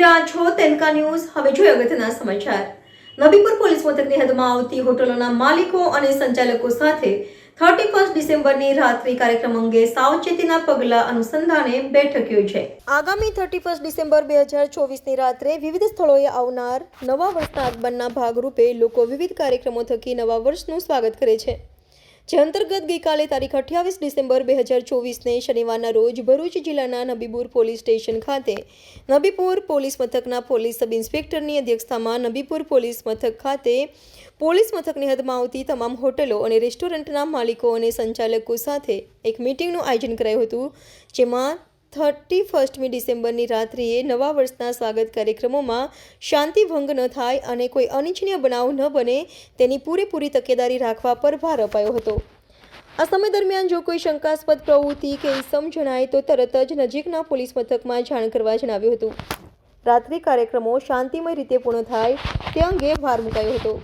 રહ્યા છો તેનકા ન્યૂઝ. હવે જોઈએ અગત્યના સમાચાર. નબીપુર પોલીસ મથકની હદમાં આવતી હોટલોના માલિકો અને સંચાલકો સાથે 31 ડિસેમ્બરની રાત્રિ કાર્યક્રમ અંગે સાવચેતીના પગલાં અનુસંધાને બેઠક યોજાઈ છે. આગામી 31 ડિસેમ્બર 2024ની રાત્રે વિવિધ સ્થળોએ આવનાર નવા વર્ષના આગમનના ભાગરૂપે લોકો વિવિધ કાર્યક્રમો થકી નવા વર્ષનું સ્વાગત કરે છે. જે અંતર્ગત ગઈકાલે તારીખ 28 ડિસેમ્બર 2024ને શનિવારના રોજ ભરૂચ જિલ્લાના નબીપુર પોલીસ સ્ટેશન ખાતે નબીપુર પોલીસ મથકના પોલીસ સબ ઇન્સ્પેક્ટરની અધ્યક્ષતામાં નબીપુર પોલીસ મથક ખાતે પોલીસ મથકની હદમાં આવતી તમામ હોટલો અને રેસ્ટોરન્ટના માલિકો અને સંચાલકો સાથે એક મીટિંગનું આયોજન કરાયું હતું. જેમાં 31મી ડિસેમ્બરની રાત્રિએ નવા વર્ષના સ્વાગત કાર્યક્રમોમાં શાંતિ ભંગ ન થાય અને કોઈ અનિચ્છનીય બનાવ ન બને તેની પૂરેપૂરી તકેદારી રાખવા પર ભાર અપાયો હતો. આ સમય દરમિયાન જો કોઈ શંકાસ્પદ પ્રવૃત્તિ કે ઇસમ જણાય તો તરત જ નજીકના પોલીસ મથકમાં જાણ કરવા જણાવ્યું હતું. રાત્રિ કાર્યક્રમો શાંતિમય રીતે પૂર્ણ થાય તે અંગે ભાર મુકાયો હતો.